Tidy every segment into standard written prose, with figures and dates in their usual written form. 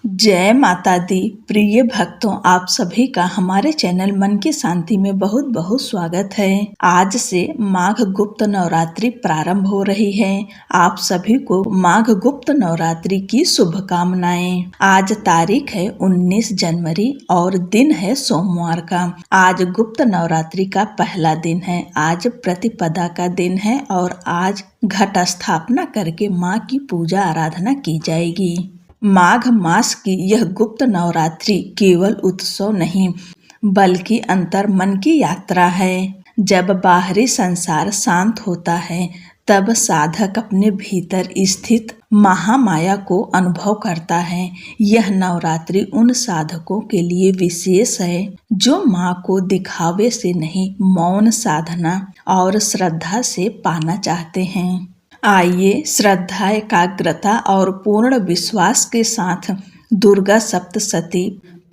जय माता दी। प्रिय भक्तों, आप सभी का हमारे चैनल मन की शांति में बहुत बहुत स्वागत है। आज से माघ गुप्त नवरात्रि प्रारंभ हो रही है। आप सभी को माघ गुप्त नवरात्रि की शुभकामनाएं। आज तारीख है 19 जनवरी और दिन है सोमवार का। आज गुप्त नवरात्रि का पहला दिन है। आज प्रतिपदा का दिन है और आज घट स्थापना करके माँ की पूजा आराधना की जाएगी। माघ मास की यह गुप्त नवरात्रि केवल उत्सव नहीं बल्कि अंतर मन की यात्रा है। जब बाहरी संसार शांत होता है तब साधक अपने भीतर स्थित महामाया को अनुभव करता है। यह नवरात्रि उन साधकों के लिए विशेष है जो माँ को दिखावे से नहीं, मौन साधना और श्रद्धा से पाना चाहते हैं। आइए श्रद्धा, एकाग्रता और पूर्ण विश्वास के साथ दुर्गा सप्तशती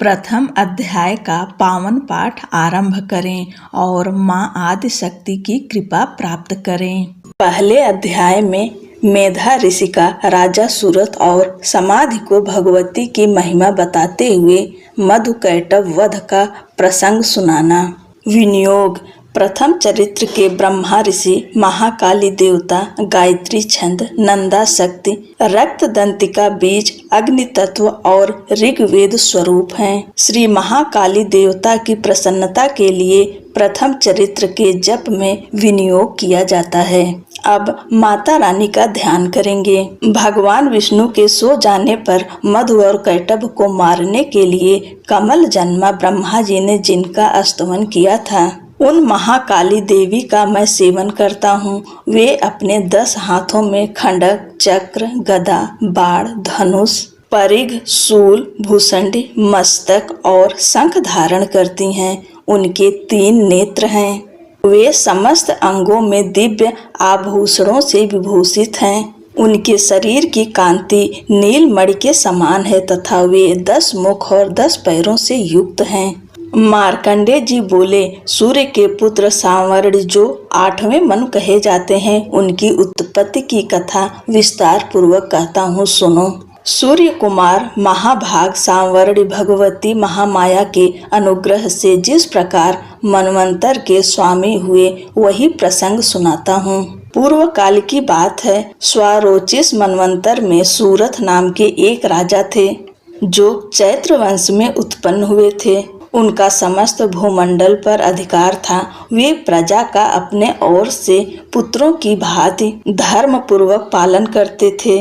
प्रथम अध्याय का पावन पाठ आरंभ करें और माँ आदि शक्ति की कृपा प्राप्त करें। पहले अध्याय में मेधा ऋषि का राजा सूरत और समाधि को भगवती की महिमा बताते हुए मधुकैटभ वध का प्रसंग सुनाना। विनियोग। प्रथम चरित्र के ब्रह्मा ऋषि, महाकाली देवता, गायत्री छंद, नंदा शक्ति, रक्त दंतिका बीज, अग्नि तत्व और ऋग्वेद स्वरूप हैं। श्री महाकाली देवता की प्रसन्नता के लिए प्रथम चरित्र के जप में विनियोग किया जाता है। अब माता रानी का ध्यान करेंगे। भगवान विष्णु के सो जाने पर मधु और कैटभ को मारने के लिए कमल जन्मा ब्रह्मा जी ने जिनका स्तवन किया था, उन महाकाली देवी का मैं सेवन करता हूँ। वे अपने 10 हाथों में खंडक, चक्र, गदा, बाण, धनुष, परिघ, शूल, भूषंडी, मस्तक और शंख धारण करती हैं। उनके 3 नेत्र हैं। वे समस्त अंगों में दिव्य आभूषणों से विभूषित हैं। उनके शरीर की कांति नीलमणि के समान है तथा वे 10 मुख और 10 पैरों से युक्त हैं। मार्कंडेय जी बोले, सूर्य के पुत्र सांवर्ण जो 8वें मनु कहे जाते हैं, उनकी उत्पत्ति की कथा विस्तार पूर्वक कहता हूँ, सुनो। सूर्य कुमार महाभाग सांवर्ण भगवती महामाया के अनुग्रह से जिस प्रकार मनवंतर के स्वामी हुए वही प्रसंग सुनाता हूँ। पूर्व काल की बात है। स्वारोचिष मनवंतर में सूरत नाम के एक राजा थे जो चैत्र वंश में उत्पन्न हुए थे। उनका समस्त भूमंडल पर अधिकार था। वे प्रजा का अपने ओर से पुत्रों की भांति धर्म पूर्वक पालन करते थे।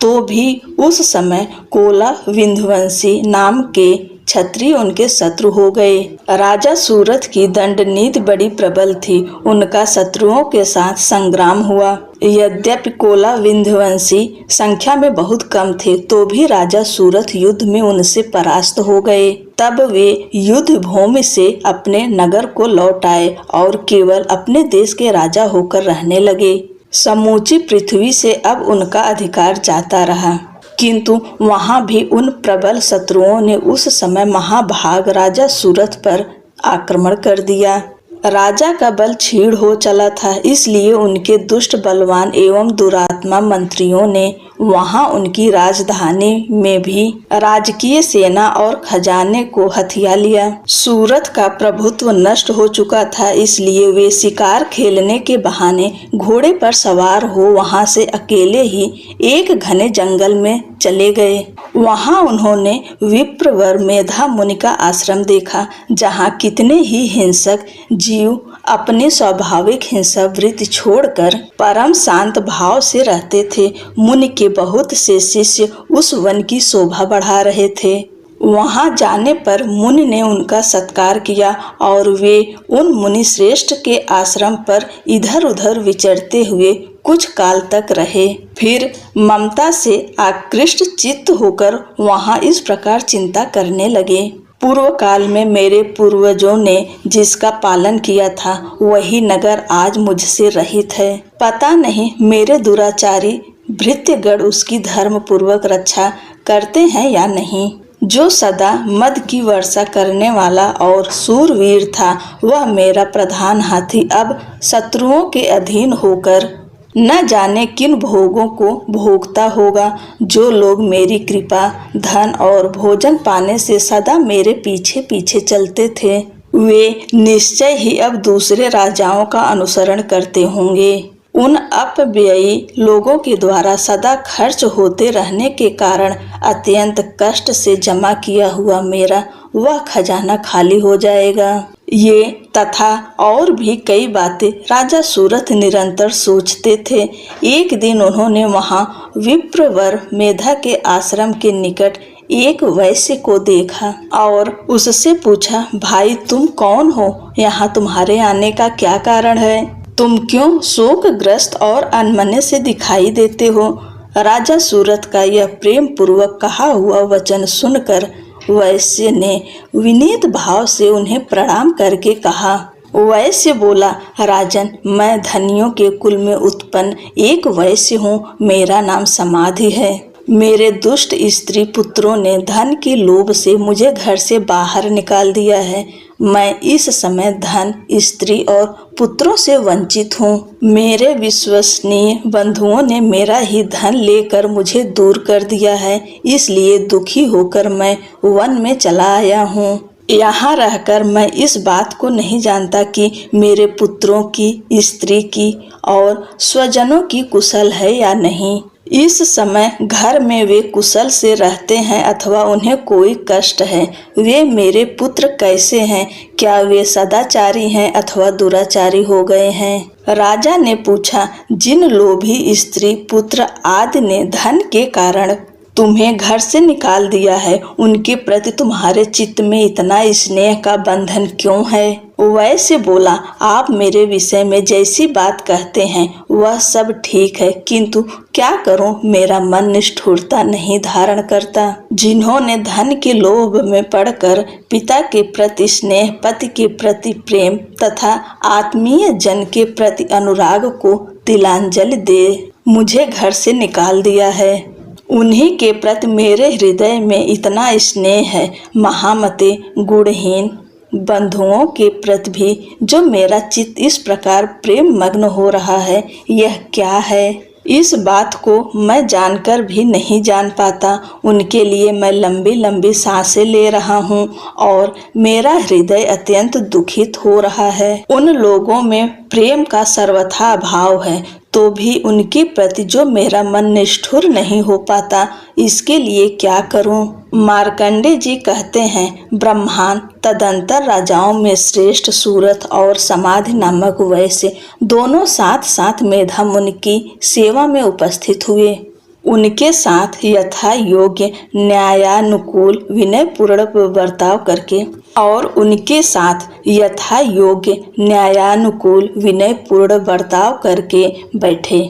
तो भी उस समय कोला विंध्यवंशी नाम के क्षत्रिय उनके शत्रु हो गए। राजा सूरत की दंड नीति बड़ी प्रबल थी। उनका शत्रुओं के साथ संग्राम हुआ। यद्यपि कोला विंध्यवंशी संख्या में बहुत कम थे तो भी राजा सूरत युद्ध में उनसे परास्त हो गए। तब वे युद्ध भूमि से अपने नगर को लौट आए और केवल अपने देश के राजा होकर रहने लगे। समूची पृथ्वी से अब उनका अधिकार जाता रहा, किंतु वहां भी उन प्रबल शत्रुओं ने उस समय महाभाग राजा सूरत पर आक्रमण कर दिया। राजा का बल क्षीण हो चला था, इसलिए उनके दुष्ट बलवान एवं दुरात्मा मंत्रियों ने वहां उनकी राजधानी में भी राजकीय सेना और खजाने को हथिया लिया। सूरत का प्रभुत्व नष्ट हो चुका था, इसलिए वे शिकार खेलने के बहाने घोड़े पर सवार हो वहां से अकेले ही एक घने जंगल में चले गए। वहां उन्होंने विप्रवर मेधा मुनि का आश्रम देखा, जहां कितने ही हिंसक जीव अपने स्वाभाविक हिंसा वृत्ति छोड़कर परम शांत भाव से रहते थे। मुनि के बहुत से शिष्य उस वन की शोभा बढ़ा रहे थे। वहां जाने पर मुनि ने उनका सत्कार किया और वे उन मुनि श्रेष्ठ के आश्रम पर इधर उधर विचरते हुए कुछ काल तक रहे। फिर ममता से आकृष्ट चित्त होकर वहां इस प्रकार चिंता करने लगे, पूर्व काल में मेरे पूर्वजों ने जिसका पालन किया था वही नगर आज मुझसे रहित है। पता नहीं मेरे दुराचारी भृत्यगण उसकी धर्म पूर्वक रक्षा करते हैं या नहीं। जो सदा मद की वर्षा करने वाला और सूरवीर था, वह मेरा प्रधान हाथी अब शत्रुओं के अधीन होकर न जाने किन भोगों को भोगता होगा। जो लोग मेरी कृपा, धन और भोजन पाने से सदा मेरे पीछे पीछे चलते थे, वे निश्चय ही अब दूसरे राजाओं का अनुसरण करते होंगे। उन अपव्ययी लोगों के द्वारा सदा खर्च होते रहने के कारण अत्यंत कष्ट से जमा किया हुआ मेरा वह खजाना खाली हो जाएगा। ये तथा और भी कई बातें राजा सूरथ निरंतर सोचते थे। एक दिन उन्होंने वहां विप्रवर मेधा के आश्रम के निकट एक वैश्य को देखा और उससे पूछा, भाई तुम कौन हो? यहाँ तुम्हारे आने का क्या कारण है? तुम क्यों शोकग्रस्त और अनमने से दिखाई देते हो? राजा सूरथ का यह प्रेम पूर्वक कहा हुआ वचन सुनकर वैश्य ने विनीत भाव से उन्हें प्रणाम करके कहा। वैश्य बोला, राजन, मैं धनियों के कुल में उत्पन्न एक वैश्य हूँ। मेरा नाम समाधि है। मेरे दुष्ट स्त्री पुत्रों ने धन के लोभ से मुझे घर से बाहर निकाल दिया है। मैं इस समय धन, स्त्री और पुत्रों से वंचित हूँ। मेरे विश्वसनीय बंधुओं ने मेरा ही धन लेकर मुझे दूर कर दिया है, इसलिए दुखी होकर मैं वन में चला आया हूँ। यहाँ रहकर मैं इस बात को नहीं जानता कि मेरे पुत्रों की, स्त्री की और स्वजनों की कुशल है या नहीं। इस समय घर में वे कुशल से रहते हैं अथवा उन्हें कोई कष्ट है। वे मेरे पुत्र कैसे हैं? क्या वे सदाचारी हैं अथवा दुराचारी हो गए हैं? राजा ने पूछा, जिन लोभी स्त्री, पुत्र आदि ने धन के कारण तुम्हें घर से निकाल दिया है, उनके प्रति तुम्हारे चित्त में इतना स्नेह का बंधन क्यों है? वैसे बोला, आप मेरे विषय में जैसी बात कहते हैं वह सब ठीक है, किंतु क्या करूं, मेरा मन निष्ठुरता नहीं धारण करता। जिन्होंने धन के लोभ में पड़कर पिता के प्रति स्नेह, पति के प्रति प्रेम तथा आत्मीय जन के प्रति अनुराग को तिलांजलि दे मुझे घर से निकाल दिया है, उन्हीं के प्रति मेरे हृदय में इतना स्नेह है। महामते, गुणहीन बंधुओं के प्रति भी जो मेरा चित्त इस प्रकार प्रेम मग्न हो रहा है, यह क्या है? इस बात को मैं जानकर भी नहीं जान पाता। उनके लिए मैं लंबी लंबी सांसें ले रहा हूँ और मेरा हृदय अत्यंत दुखित हो रहा है। उन लोगों में प्रेम का सर्वथा अभाव है, तो भी उनके प्रति जो मेरा मन निष्ठुर नहीं हो पाता, इसके लिए क्या करूं? मार्कंडे जी कहते हैं, ब्रह्मांड तदंतर राजाओं में श्रेष्ठ सूरथ और समाधि नामक वैश्य दोनों साथ साथ मेधा मुनि की सेवा में उपस्थित हुए। उनके साथ यथा योग्य न्यायानुकूल विनयपूर्ण बर्ताव करके और उनके साथ यथा योग्य न्यायानुकूल विनयपूर्ण बर्ताव करके बैठे।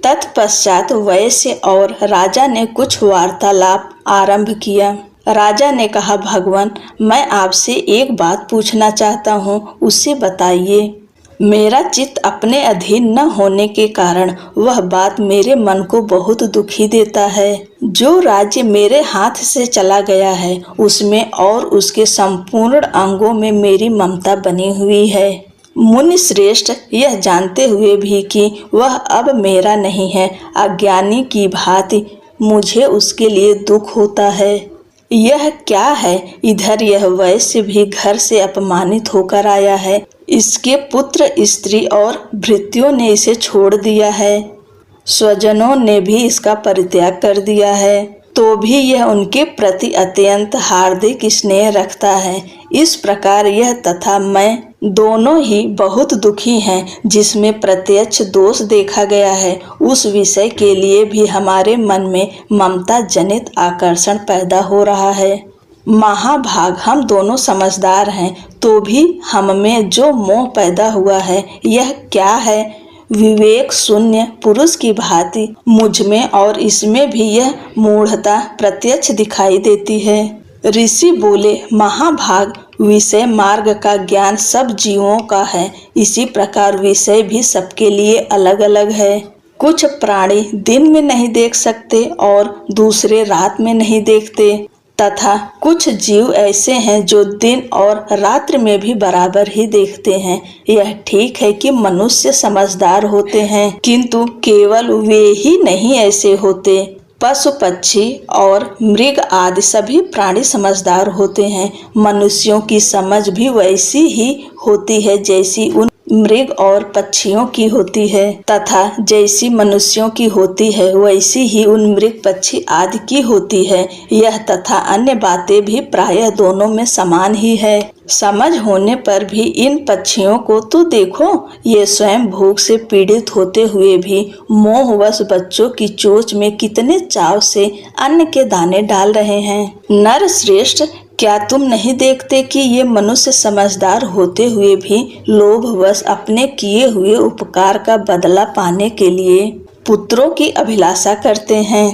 तत्पश्चात वैश्य और राजा ने कुछ वार्तालाप आरंभ किया। राजा ने कहा, भगवान, मैं आपसे एक बात पूछना चाहता हूँ, उससे बताइए। मेरा चित्त अपने अधीन न होने के कारण वह बात मेरे मन को बहुत दुखी देता है। जो राज्य मेरे हाथ से चला गया है, उसमें और उसके संपूर्ण अंगों में मेरी ममता बनी हुई है। मुनि श्रेष्ठ, यह जानते हुए भी कि वह अब मेरा नहीं है, अज्ञानी की भांति मुझे उसके लिए दुख होता है। यह क्या है? इधर यह वैश्य भी घर से अपमानित होकर आया है। इसके पुत्र, स्त्री और भृत्यों ने इसे छोड़ दिया है। स्वजनों ने भी इसका परित्याग कर दिया है, तो भी यह उनके प्रति अत्यंत हार्दिक स्नेह रखता है। इस प्रकार यह तथा मैं दोनों ही बहुत दुखी हैं। जिसमें प्रत्यक्ष दोष देखा गया है, उस विषय के लिए भी हमारे मन में ममता जनित आकर्षण पैदा हो रहा है। महाभाग, हम दोनों समझदार हैं, तो भी हम में जो मोह पैदा हुआ है, यह क्या है? विवेक शून्य पुरुष की भांति मुझ में और इसमें भी यह मूढ़ता प्रत्यक्ष दिखाई देती है। ऋषि बोले, महाभाग, विषय मार्ग का ज्ञान सब जीवों का है, इसी प्रकार विषय भी सबके लिए अलग अलग है। कुछ प्राणी दिन में नहीं देख सकते और दूसरे रात में नहीं देखते। तथा कुछ जीव ऐसे हैं जो दिन और रात्रि में भी बराबर ही देखते हैं। यह ठीक है कि मनुष्य समझदार होते हैं, किंतु केवल वे ही नहीं ऐसे होते। पशु पक्षी और मृग आदि सभी प्राणी समझदार होते हैं। मनुष्यों की समझ भी वैसी ही होती है जैसी उन मृग और पक्षियों की होती है, तथा जैसी मनुष्यों की होती है वैसी ही उन मृग पक्षी आदि की होती है। यह तथा अन्य बातें भी प्रायः दोनों में समान ही है। समझ होने पर भी इन पक्षियों को तो देखो, ये स्वयं भूख से पीड़ित होते हुए भी मोहवश बच्चों की चोंच में कितने चाव से अन्न के दाने डाल रहे हैं। नर श्रेष्ठ, क्या तुम नहीं देखते कि ये मनुष्य समझदार होते हुए भी लोभवश अपने किए हुए उपकार का बदला पाने के लिए पुत्रों की अभिलाषा करते हैं।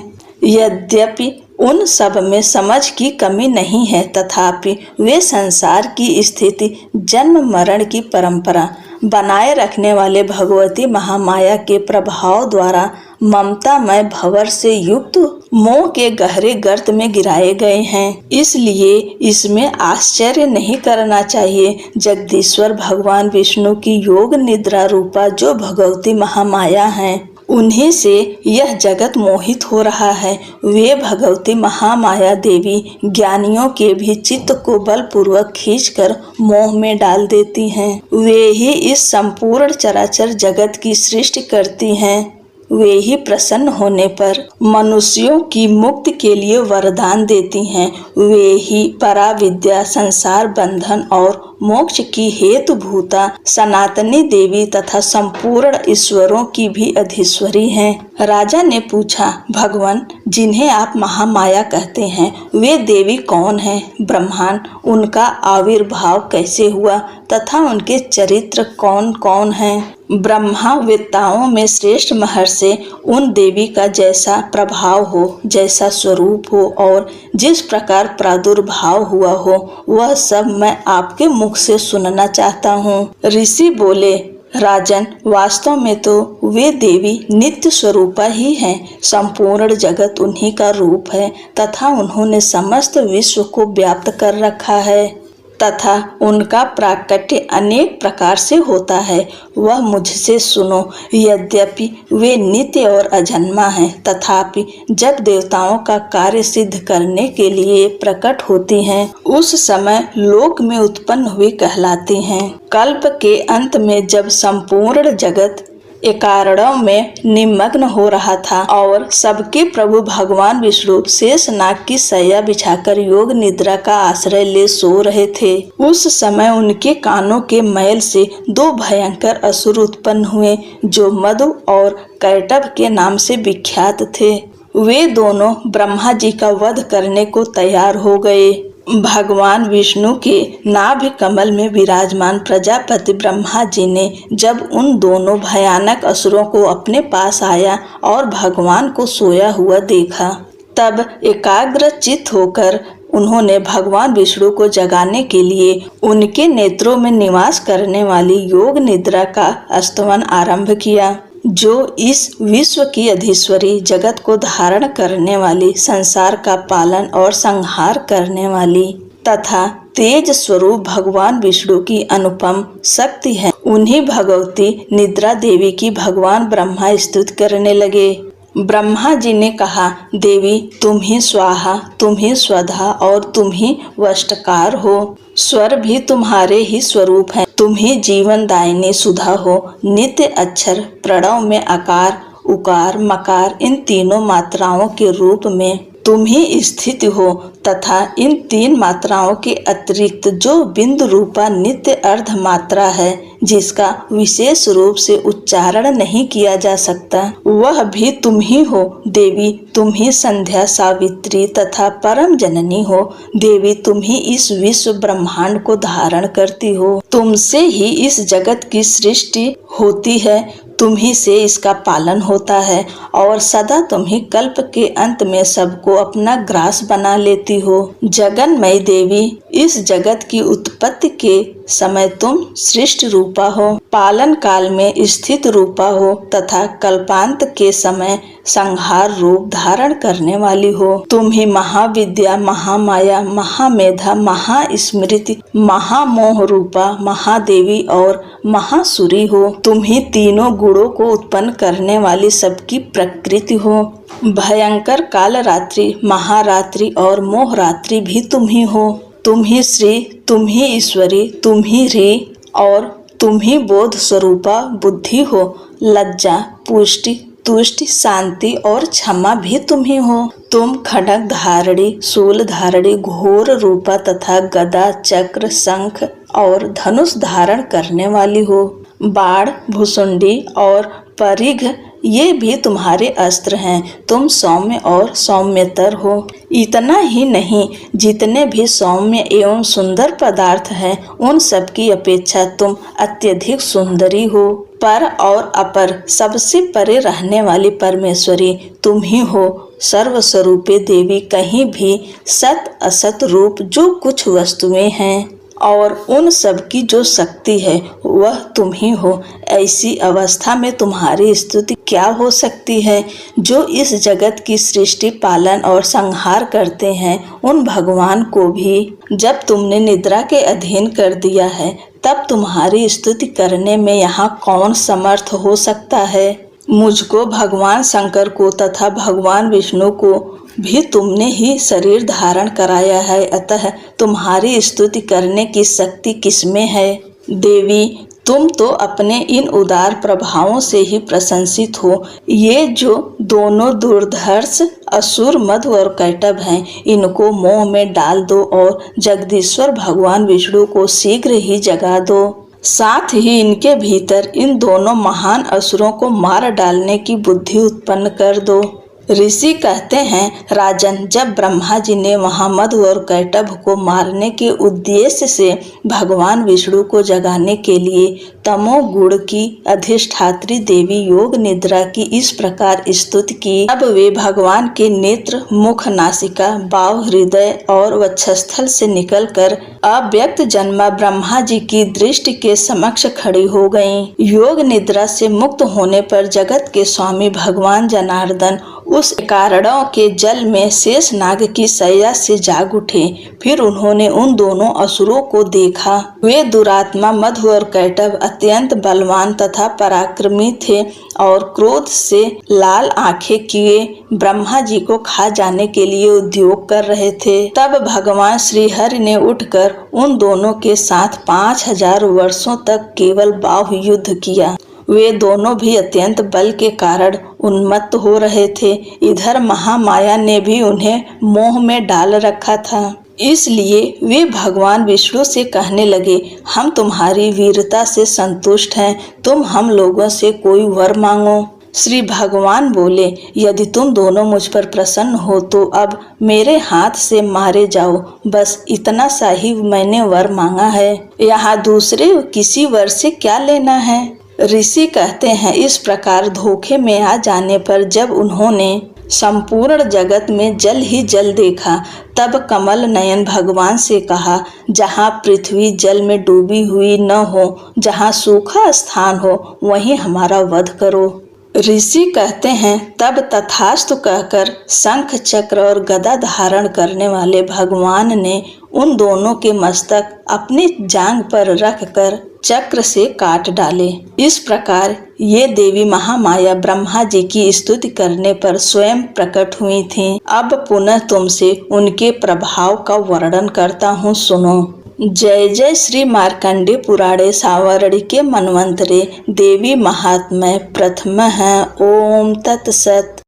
यद्यपि उन सब में समझ की कमी नहीं है, तथापि वे संसार की स्थिति, जन्म मरण की परंपरा बनाए रखने वाले भगवती महामाया के प्रभाव द्वारा ममतामय भंवर से युक्त मोह के गहरे गर्त में गिराए गए हैं। इसलिए इसमें आश्चर्य नहीं करना चाहिए। जगदीश्वर भगवान विष्णु की योग निद्रा रूपा जो भगवती महामाया हैं, उन्हीं से यह जगत मोहित हो रहा है। वे भगवती महामाया देवी ज्ञानियों के भी चित्त को बलपूर्वक खींचकर मोह में डाल देती हैं। वे ही इस संपूर्ण चराचर जगत की सृष्टि करती हैं। वे ही प्रसन्न होने पर मनुष्यों की मुक्ति के लिए वरदान देती हैं। वे ही पराविद्या, संसार बंधन और मोक्ष की हेतुभूता सनातनी देवी तथा संपूर्ण ईश्वरों की भी अधीश्वरी हैं। राजा ने पूछा, भगवान, जिन्हें आप महामाया कहते हैं, वे देवी कौन हैं? ब्रह्मांड, उनका आविर्भाव कैसे हुआ तथा उनके चरित्र कौन कौन हैं? ब्रह्मावेत्ताओं में श्रेष्ठ महर्षि उन देवी का जैसा प्रभाव हो, जैसा स्वरूप हो और जिस प्रकार प्रादुर्भाव हुआ हो, वह सब मैं आपके मुख से सुनना चाहता हूँ। ऋषि बोले, राजन, वास्तव में तो वे देवी नित्य स्वरूपा ही हैं। संपूर्ण जगत उन्हीं का रूप है तथा उन्होंने समस्त विश्व को व्याप्त कर रखा है तथा उनका प्राकट्य अनेक प्रकार से होता है। वह मुझसे सुनो। यद्यपि वे नित्य और अजन्मा हैं, तथापि जब देवताओं का कार्य सिद्ध करने के लिए प्रकट होती हैं, उस समय लोक में उत्पन्न हुई कहलाती हैं। कल्प के अंत में जब संपूर्ण जगत एकारणों में निमग्न हो रहा था और सबके प्रभु भगवान विष्णु शेषनाग की सैया बिछाकर योग निद्रा का आश्रय ले सो रहे थे, उस समय उनके कानों के मैल से दो भयंकर असुर उत्पन्न हुए जो मधु और कैटभ के नाम से विख्यात थे। वे दोनों ब्रह्मा जी का वध करने को तैयार हो गए। भगवान विष्णु के नाभि कमल में विराजमान प्रजापति ब्रह्मा जी ने जब उन दोनों भयानक असुरों को अपने पास आया और भगवान को सोया हुआ देखा, तब एकाग्र चित्त होकर उन्होंने भगवान विष्णु को जगाने के लिए उनके नेत्रों में निवास करने वाली योग निद्रा का स्तवन आरंभ किया, जो इस विश्व की अधीश्वरी, जगत को धारण करने वाली, संसार का पालन और संहार करने वाली तथा तेज स्वरूप भगवान विष्णु की अनुपम शक्ति है। उन्हीं भगवती निद्रा देवी की भगवान ब्रह्मा स्तुति करने लगे। ब्रह्मा जी ने कहा, देवी, तुम ही स्वाहा, तुम ही स्वधा और तुम ही वष्टकार हो। स्वर भी तुम्हारे ही स्वरूप है। तुम ही जीवन दायिनी सुधा हो। नित्य अक्षर, प्रणव में आकार, उकार, मकार, इन तीनों मात्राओं के रूप में तुम ही स्थित हो तथा इन तीन मात्राओं के अतिरिक्त जो बिंदु रूपा नित्य अर्ध मात्रा है, जिसका विशेष रूप से उच्चारण नहीं किया जा सकता, वह भी तुम ही हो। देवी, तुम ही संध्या, सावित्री तथा परम जननी हो। देवी, तुम ही इस विश्व ब्रह्मांड को धारण करती हो। तुमसे ही इस जगत की सृष्टि होती है, तुम ही से इसका पालन होता है और सदा तुम ही कल्प के अंत में सबको अपना ग्रास बना लेती हो। जगन्मयी देवी, इस जगत की उत्पत्ति के समय तुम सृष्टि रूपा हो, पालन काल में स्थित रूपा हो तथा कल्पांत के समय संहार रूप धारण करने वाली हो। तुम ही महाविद्या, महामाया, महामेधा, महास्मृति, महामोह रूपा महादेवी और महासुरी हो। तुम ही तीनों गुणों को उत्पन्न करने वाली सबकी प्रकृति हो। भयंकर काल रात्रि, महारात्रि और मोह रात्रि भी तुम ही हो। तुम ही श्री, तुम ही ईश्वरी, तुम ही री और तुम ही बोध स्वरूपा बुद्धि हो। लज्जा, पुष्टि, तुष्टि, शांति और क्षमा भी तुम ही हो। तुम खड्ग धारणी, शूल धारणी, घोर रूपा तथा गदा, चक्र, शंख और धनुष धारण करने वाली हो। बाण, भुसुंडी और परिघ ये भी तुम्हारे अस्त्र हैं। तुम सौम्य और सौम्यतर हो। इतना ही नहीं, जितने भी सौम्य एवं सुंदर पदार्थ हैं उन सब की अपेक्षा तुम अत्यधिक सुंदरी हो। पर और अपर सबसे परे रहने वाली परमेश्वरी तुम ही हो। सर्वस्वरूपे देवी, कहीं भी सत असत रूप जो कुछ वस्तुएं हैं और उन सब की जो शक्ति है वह तुम ही हो। ऐसी अवस्था में तुम्हारी स्तुति क्या हो सकती है? जो इस जगत की सृष्टि, पालन और संहार करते हैं उन भगवान को भी जब तुमने निद्रा के अधीन कर दिया है तब तुम्हारी स्तुति करने में यहाँ कौन समर्थ हो सकता है? मुझको, भगवान शंकर को तथा भगवान विष्णु को भी तुमने ही शरीर धारण कराया है, अतः तुम्हारी स्तुति करने की शक्ति किसमें है? देवी, तुम तो अपने इन उदार प्रभावों से ही प्रशंसित हो। ये जो दोनों दुर्धर्ष असुर मधु और कैटभ हैं, इनको मोह में डाल दो और जगदीश्वर भगवान विष्णु को शीघ्र ही जगा दो। साथ ही इनके भीतर इन दोनों महान असुरों को मार डालने की बुद्धि उत्पन्न कर दो। ऋषि कहते हैं, राजन, जब ब्रह्मा जी ने वहाँ मधु और कैटभ को मारने के उद्देश्य से भगवान विष्णु को जगाने के लिए तमोगुण की अधिष्ठात्री देवी योग निद्रा की इस प्रकार स्तुति की, अब वे भगवान के नेत्र, मुख, नासिका, बाव, हृदय और वक्षस्थल से निकलकर अव्यक्त जन्मा ब्रह्मा जी की दृष्टि के समक्ष खड़ी हो गईं। योग निद्रा से मुक्त होने पर जगत के स्वामी भगवान जनार्दन उस कारणों के जल में शेष नाग की शैया से जाग उठे। फिर उन्होंने उन दोनों असुरों को देखा। वे दुरात्मा मधु और कैटभ अत्यंत बलवान तथा पराक्रमी थे और क्रोध से लाल आंखें किए ब्रह्मा जी को खा जाने के लिए उद्योग कर रहे थे। तब भगवान श्री हरि ने उठकर उन दोनों के साथ 5000 वर्षों तक केवल बाहु युद्ध किया। वे दोनों भी अत्यंत बल के कारण उन्मत्त हो रहे थे। इधर महामाया ने भी उन्हें मोह में डाल रखा था। इसलिए वे भगवान विष्णु से कहने लगे, हम तुम्हारी वीरता से संतुष्ट हैं, तुम हम लोगों से कोई वर मांगो। श्री भगवान बोले, यदि तुम दोनों मुझ पर प्रसन्न हो तो अब मेरे हाथ से मारे जाओ। बस इतना सा ही मैंने वर मांगा है, यहाँ दूसरे किसी वर से क्या लेना है। ऋषि कहते हैं, इस प्रकार धोखे में आ जाने पर जब उन्होंने संपूर्ण जगत में जल ही जल देखा, तब कमल नयन भगवान से कहा, जहाँ पृथ्वी जल में डूबी हुई न हो, जहाँ सूखा स्थान हो, वहीं हमारा वध करो। ऋषि कहते हैं, तब तथास्तु कहकर शंख, चक्र और गदा धारण करने वाले भगवान ने उन दोनों के मस्तक अपनी जांघ पर रखकर चक्र से काट डाले। इस प्रकार ये देवी महामाया ब्रह्मा जी की स्तुति करने पर स्वयं प्रकट हुई थीं। अब पुनः तुमसे उनके प्रभाव का वर्णन करता हूँ, सुनो। जय जय श्री मार्कंडे पुराणे सावर्णिके मन्वंतरे देवी महात्म्य प्रथम है। ओम तत्सत।